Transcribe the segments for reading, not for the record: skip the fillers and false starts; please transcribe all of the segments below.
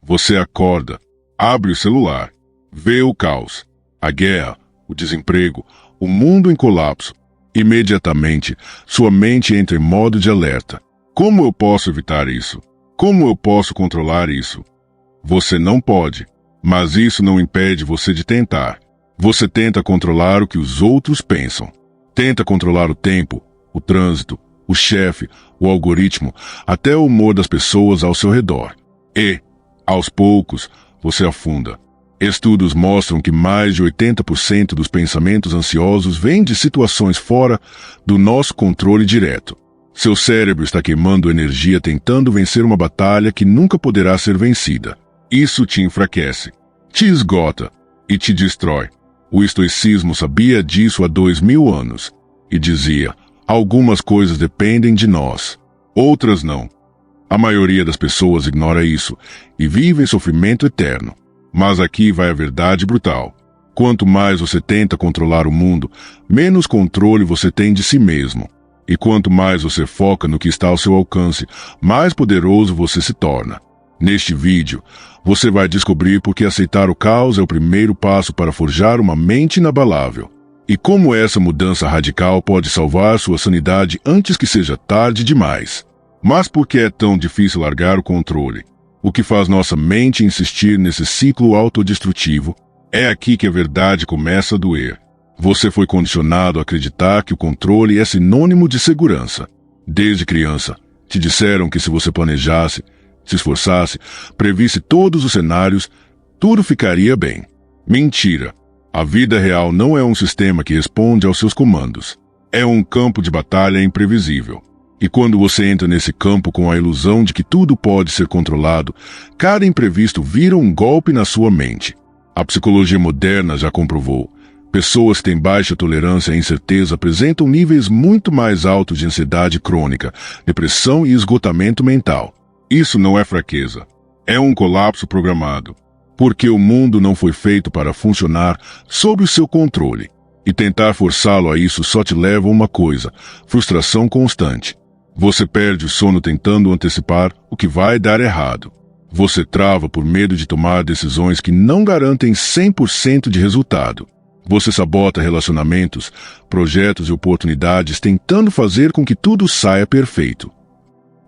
Você acorda, abre o celular, vê o caos, a guerra, o desemprego, o mundo em colapso. Imediatamente, sua mente entra em modo de alerta. Como eu posso evitar isso? Como eu posso controlar isso? Você não pode, mas isso não impede você de tentar. Você tenta controlar o que os outros pensam. Tenta controlar o tempo, o trânsito, o chefe, o algoritmo, até o humor das pessoas ao seu redor. E, aos poucos, você afunda. Estudos mostram que mais de 80% dos pensamentos ansiosos vêm de situações fora do nosso controle direto. Seu cérebro está queimando energia tentando vencer uma batalha que nunca poderá ser vencida. Isso te enfraquece, te esgota e te destrói. O estoicismo sabia disso há 2000 anos e dizia: algumas coisas dependem de nós, outras não. A maioria das pessoas ignora isso e vive em sofrimento eterno. Mas aqui vai a verdade brutal. Quanto mais você tenta controlar o mundo, menos controle você tem de si mesmo. E quanto mais você foca no que está ao seu alcance, mais poderoso você se torna. Neste vídeo, você vai descobrir por que aceitar o caos é o primeiro passo para forjar uma mente inabalável. E como essa mudança radical pode salvar sua sanidade antes que seja tarde demais. Mas por que é tão difícil largar o controle? O que faz nossa mente insistir nesse ciclo autodestrutivo? É aqui que a verdade começa a doer. Você foi condicionado a acreditar que o controle é sinônimo de segurança. Desde criança, te disseram que se você planejasse, se esforçasse, previsse todos os cenários, tudo ficaria bem. Mentira! A vida real não é um sistema que responde aos seus comandos. É um campo de batalha imprevisível. E quando você entra nesse campo com a ilusão de que tudo pode ser controlado, cada imprevisto vira um golpe na sua mente. A psicologia moderna já comprovou. Pessoas que têm baixa tolerância à incerteza apresentam níveis muito mais altos de ansiedade crônica, depressão e esgotamento mental. Isso não é fraqueza. É um colapso programado. Porque o mundo não foi feito para funcionar sob o seu controle. E tentar forçá-lo a isso só te leva a uma coisa: frustração constante. Você perde o sono tentando antecipar o que vai dar errado. Você trava por medo de tomar decisões que não garantem 100% de resultado. Você sabota relacionamentos, projetos e oportunidades tentando fazer com que tudo saia perfeito.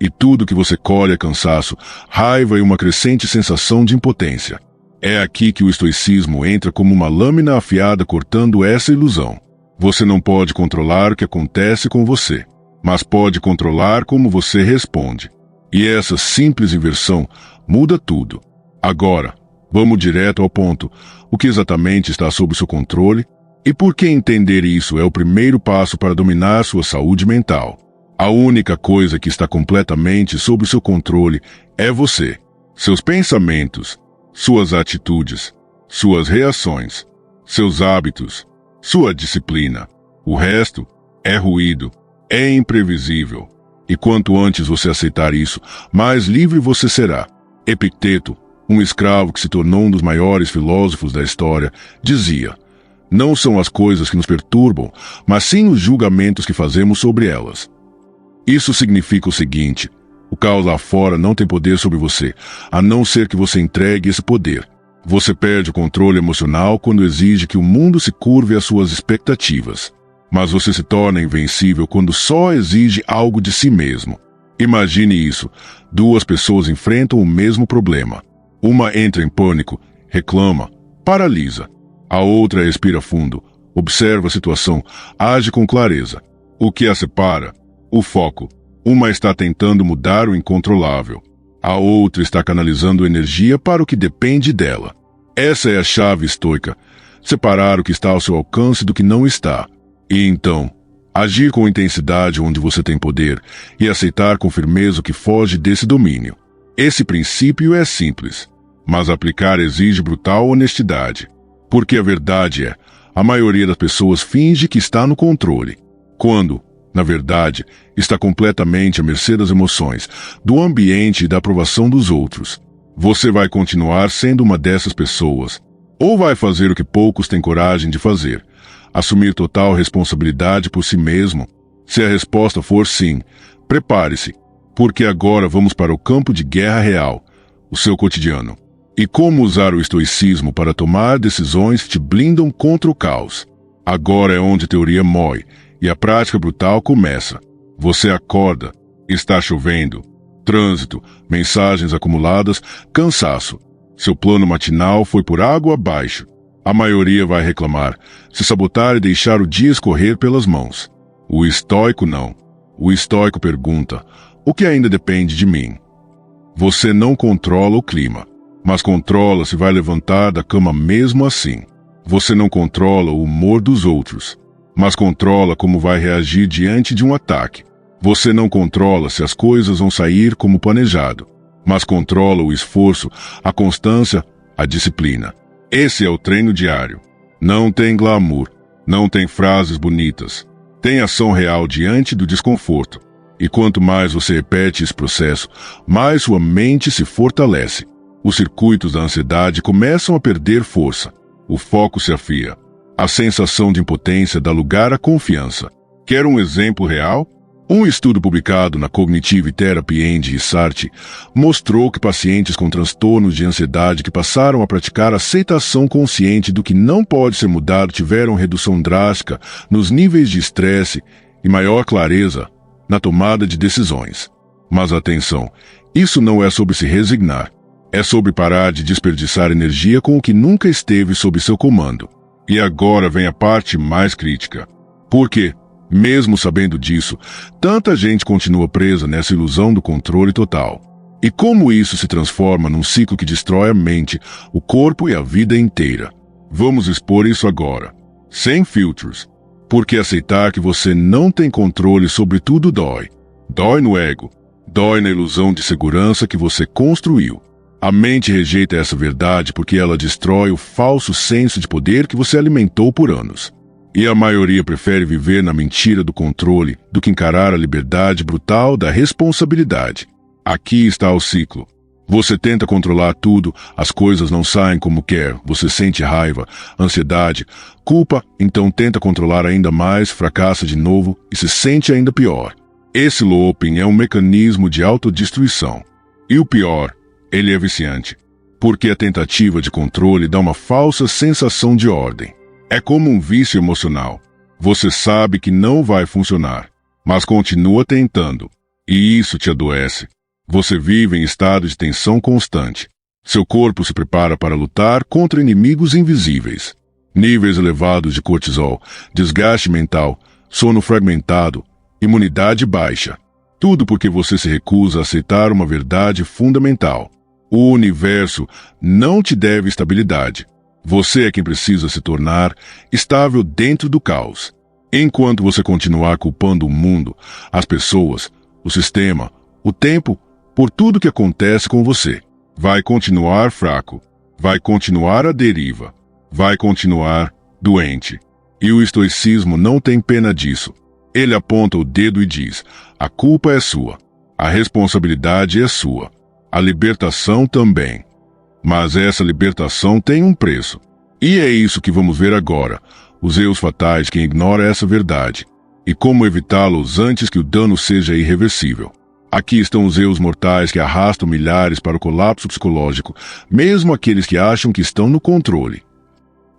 E tudo que você colhe é cansaço, raiva e uma crescente sensação de impotência. É aqui que o estoicismo entra como uma lâmina afiada cortando essa ilusão. Você não pode controlar o que acontece com você, mas pode controlar como você responde. E essa simples inversão muda tudo. Agora, vamos direto ao ponto. O que exatamente está sob seu controle? E por que entender isso é o primeiro passo para dominar sua saúde mental? A única coisa que está completamente sob seu controle é você. Seus pensamentos, suas atitudes, suas reações, seus hábitos, sua disciplina. O resto é ruído, é imprevisível. E quanto antes você aceitar isso, mais livre você será. Epicteto, um escravo que se tornou um dos maiores filósofos da história, dizia: não são as coisas que nos perturbam, mas sim os julgamentos que fazemos sobre elas. Isso significa o seguinte: o caos lá fora não tem poder sobre você, a não ser que você entregue esse poder. Você perde o controle emocional quando exige que o mundo se curve às suas expectativas. Mas você se torna invencível quando só exige algo de si mesmo. Imagine isso: duas pessoas enfrentam o mesmo problema. Uma entra em pânico, reclama, paralisa. A outra respira fundo, observa a situação, age com clareza. O que a separa? O foco. Uma está tentando mudar o incontrolável. A outra está canalizando energia para o que depende dela. Essa é a chave estoica: separar o que está ao seu alcance do que não está. E então, agir com intensidade onde você tem poder e aceitar com firmeza o que foge desse domínio. Esse princípio é simples, mas aplicar exige brutal honestidade. Porque a verdade é, a maioria das pessoas finge que está no controle, quando, na verdade, está completamente à mercê das emoções, do ambiente e da aprovação dos outros. Você vai continuar sendo uma dessas pessoas, ou vai fazer o que poucos têm coragem de fazer: assumir total responsabilidade por si mesmo? Se a resposta for sim, prepare-se, porque agora vamos para o campo de guerra real, o seu cotidiano. E como usar o estoicismo para tomar decisões que te blindam contra o caos. Agora é onde a teoria morre e a prática brutal começa. Você acorda, está chovendo, trânsito, mensagens acumuladas, cansaço. Seu plano matinal foi por água abaixo. A maioria vai reclamar, se sabotar e deixar o dia escorrer pelas mãos. O estoico não. O estoico pergunta, o que ainda depende de mim? Você não controla o clima, mas controla se vai levantar da cama mesmo assim. Você não controla o humor dos outros, mas controla como vai reagir diante de um ataque. Você não controla se as coisas vão sair como planejado, mas controla o esforço, a constância, a disciplina. Esse é o treino diário. Não tem glamour, não tem frases bonitas. Tem ação real diante do desconforto. E quanto mais você repete esse processo, mais sua mente se fortalece. Os circuitos da ansiedade começam a perder força. O foco se afia. A sensação de impotência dá lugar à confiança. Quer um exemplo real? Um estudo publicado na Cognitive Therapy and Research mostrou que pacientes com transtornos de ansiedade que passaram a praticar aceitação consciente do que não pode ser mudado tiveram redução drástica nos níveis de estresse e maior clareza na tomada de decisões. Mas atenção, isso não é sobre se resignar. É sobre parar de desperdiçar energia com o que nunca esteve sob seu comando. E agora vem a parte mais crítica. Por quê? Mesmo sabendo disso, tanta gente continua presa nessa ilusão do controle total. E como isso se transforma num ciclo que destrói a mente, o corpo e a vida inteira. Vamos expor isso agora, sem filtros. Porque aceitar que você não tem controle sobre tudo dói. Dói no ego. Dói na ilusão de segurança que você construiu. A mente rejeita essa verdade porque ela destrói o falso senso de poder que você alimentou por anos. E a maioria prefere viver na mentira do controle do que encarar a liberdade brutal da responsabilidade. Aqui está o ciclo. Você tenta controlar tudo, as coisas não saem como quer, você sente raiva, ansiedade, culpa, então tenta controlar ainda mais, fracassa de novo e se sente ainda pior. Esse looping é um mecanismo de autodestruição. E o pior, ele é viciante, porque a tentativa de controle dá uma falsa sensação de ordem. É como um vício emocional. Você sabe que não vai funcionar, mas continua tentando. E isso te adoece. Você vive em estado de tensão constante. Seu corpo se prepara para lutar contra inimigos invisíveis. Níveis elevados de cortisol, desgaste mental, sono fragmentado, imunidade baixa. Tudo porque você se recusa a aceitar uma verdade fundamental. O universo não te deve estabilidade. Você é quem precisa se tornar estável dentro do caos. Enquanto você continuar culpando o mundo, as pessoas, o sistema, o tempo, por tudo que acontece com você, vai continuar fraco, vai continuar à deriva, vai continuar doente. E o estoicismo não tem pena disso. Ele aponta o dedo e diz, a culpa é sua, a responsabilidade é sua, a libertação também. Mas essa libertação tem um preço. E é isso que vamos ver agora, os erros fatais que ignoram essa verdade, e como evitá-los antes que o dano seja irreversível. Aqui estão os erros mortais que arrastam milhares para o colapso psicológico, mesmo aqueles que acham que estão no controle.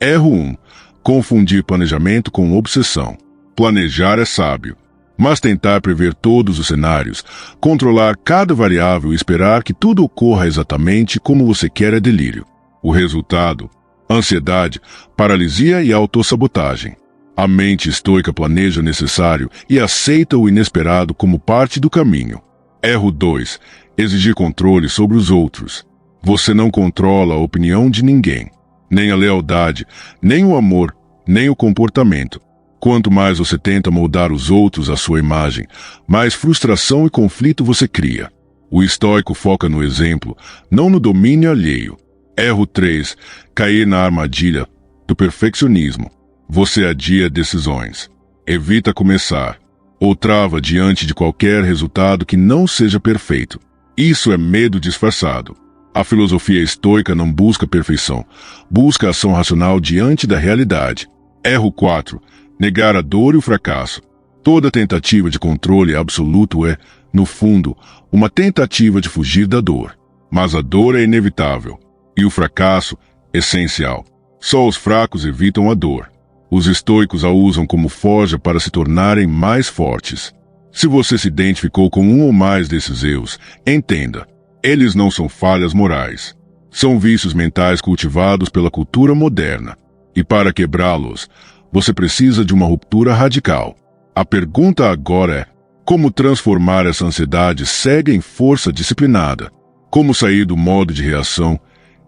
Erro 1. Confundir planejamento com obsessão. Planejar é sábio, mas tentar prever todos os cenários, controlar cada variável e esperar que tudo ocorra exatamente como você quer é delírio. O resultado? Ansiedade, paralisia e autossabotagem. A mente estoica planeja o necessário e aceita o inesperado como parte do caminho. Erro 2. Exigir controle sobre os outros. Você não controla a opinião de ninguém, nem a lealdade, nem o amor, nem o comportamento. Quanto mais você tenta moldar os outros à sua imagem, mais frustração e conflito você cria. O estoico foca no exemplo, não no domínio alheio. Erro 3. Cair na armadilha do perfeccionismo. Você adia decisões. Evita começar. Ou trava diante de qualquer resultado que não seja perfeito. Isso é medo disfarçado. A filosofia estoica não busca perfeição, busca ação racional diante da realidade. Erro 4. Negar a dor e o fracasso. Toda tentativa de controle absoluto é, no fundo, uma tentativa de fugir da dor. Mas a dor é inevitável. E o fracasso, essencial. Só os fracos evitam a dor. Os estoicos a usam como forja para se tornarem mais fortes. Se você se identificou com um ou mais desses erros, entenda, eles não são falhas morais. São vícios mentais cultivados pela cultura moderna. E para quebrá-los, você precisa de uma ruptura radical. A pergunta agora é: como transformar essa ansiedade cega em força disciplinada? Como sair do modo de reação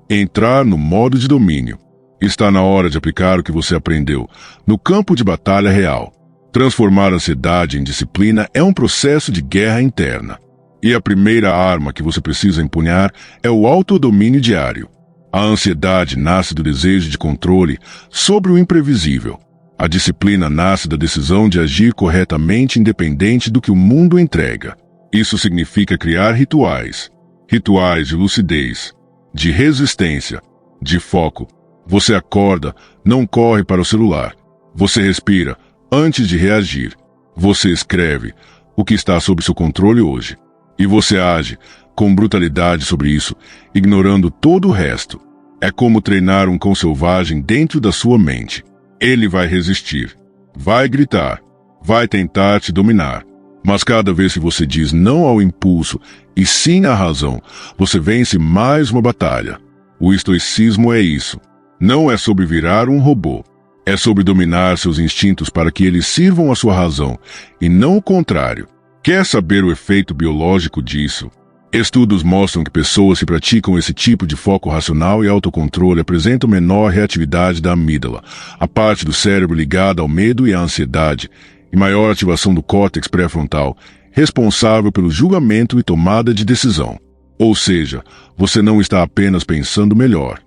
e entrar no modo de domínio? Está na hora de aplicar o que você aprendeu no campo de batalha real. Transformar a ansiedade em disciplina é um processo de guerra interna. E a primeira arma que você precisa empunhar é o autodomínio diário. A ansiedade nasce do desejo de controle sobre o imprevisível. A disciplina nasce da decisão de agir corretamente independente do que o mundo entrega. Isso significa criar rituais. Rituais de lucidez, de resistência, de foco. Você acorda, não corre para o celular. Você respira antes de reagir. Você escreve o que está sob seu controle hoje. E você age com brutalidade sobre isso, ignorando todo o resto. É como treinar um cão selvagem dentro da sua mente. Ele vai resistir, vai gritar, vai tentar te dominar. Mas cada vez que você diz não ao impulso e sim à razão, você vence mais uma batalha. O estoicismo é isso. Não é sobre virar um robô. É sobre dominar seus instintos para que eles sirvam à sua razão, e não o contrário. Quer saber o efeito biológico disso? Estudos mostram que pessoas que praticam esse tipo de foco racional e autocontrole apresentam menor reatividade da amígdala, a parte do cérebro ligada ao medo e à ansiedade, e maior ativação do córtex pré-frontal, responsável pelo julgamento e tomada de decisão. Ou seja, você não está apenas pensando melhor.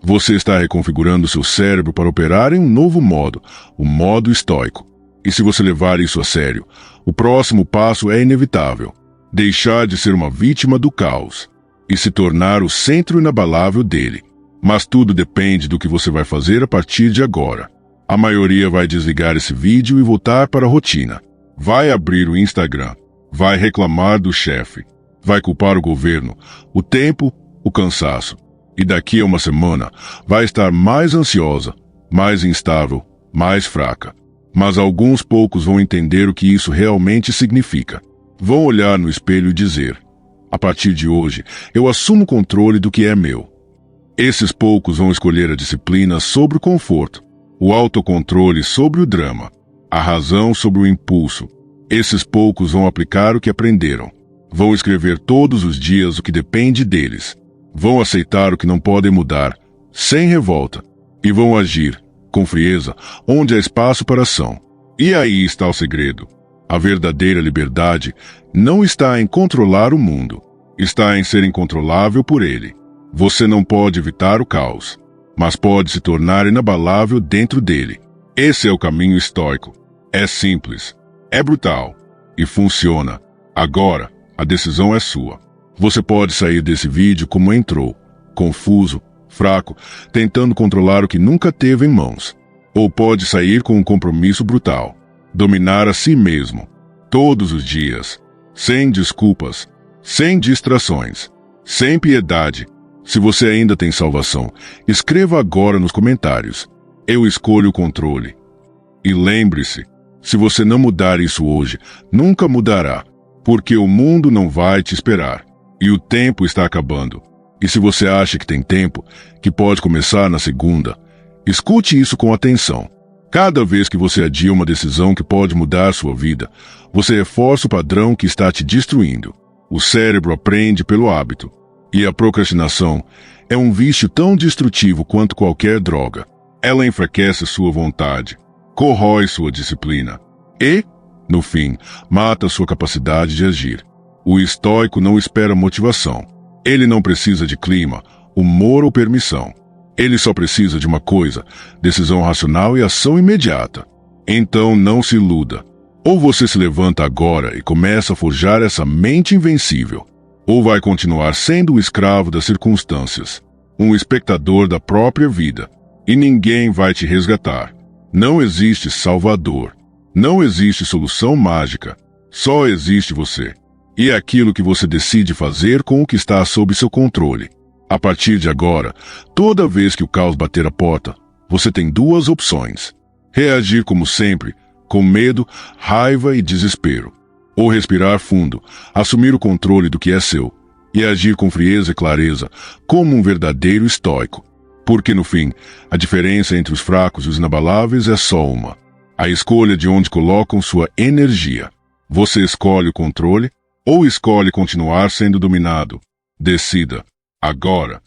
Você está reconfigurando seu cérebro para operar em um novo modo, o modo estoico. E se você levar isso a sério, o próximo passo é inevitável. Deixar de ser uma vítima do caos e se tornar o centro inabalável dele. Mas tudo depende do que você vai fazer a partir de agora. A maioria vai desligar esse vídeo e voltar para a rotina. Vai abrir o Instagram. Vai reclamar do chefe. Vai culpar o governo, o tempo, o cansaço. E daqui a uma semana vai estar mais ansiosa, mais instável, mais fraca. Mas alguns poucos vão entender o que isso realmente significa. Vão olhar no espelho e dizer: a partir de hoje, eu assumo o controle do que é meu. Esses poucos vão escolher a disciplina sobre o conforto, o autocontrole sobre o drama, a razão sobre o impulso. Esses poucos vão aplicar o que aprenderam. Vão escrever todos os dias o que depende deles. Vão aceitar o que não podem mudar, sem revolta. E vão agir, com frieza, onde há espaço para ação. E aí está o segredo. A verdadeira liberdade não está em controlar o mundo, está em ser incontrolável por ele. Você não pode evitar o caos, mas pode se tornar inabalável dentro dele. Esse é o caminho estoico. É simples, é brutal e funciona. Agora, a decisão é sua. Você pode sair desse vídeo como entrou, confuso, fraco, tentando controlar o que nunca teve em mãos. Ou pode sair com um compromisso brutal. Dominar a si mesmo, todos os dias, sem desculpas, sem distrações, sem piedade. Se você ainda tem salvação, escreva agora nos comentários: eu escolho o controle. E lembre-se, se você não mudar isso hoje, nunca mudará, porque o mundo não vai te esperar. E o tempo está acabando. E se você acha que tem tempo, que pode começar na segunda, escute isso com atenção. Cada vez que você adia uma decisão que pode mudar sua vida, você reforça o padrão que está te destruindo. O cérebro aprende pelo hábito. E a procrastinação é um vício tão destrutivo quanto qualquer droga. Ela enfraquece sua vontade, corrói sua disciplina e, no fim, mata sua capacidade de agir. O estoico não espera motivação. Ele não precisa de clima, humor ou permissão. Ele só precisa de uma coisa: decisão racional e ação imediata. Então não se iluda. Ou você se levanta agora e começa a forjar essa mente invencível, ou vai continuar sendo o escravo das circunstâncias, um espectador da própria vida. E ninguém vai te resgatar. Não existe salvador. Não existe solução mágica. Só existe você. E é aquilo que você decide fazer com o que está sob seu controle. A partir de agora, toda vez que o caos bater a porta, você tem duas opções: reagir como sempre, com medo, raiva e desespero, ou respirar fundo, assumir o controle do que é seu e agir com frieza e clareza, como um verdadeiro estoico. Porque no fim, a diferença entre os fracos e os inabaláveis é só uma: a escolha de onde colocam sua energia. Você escolhe o controle ou escolhe continuar sendo dominado? Decida agora.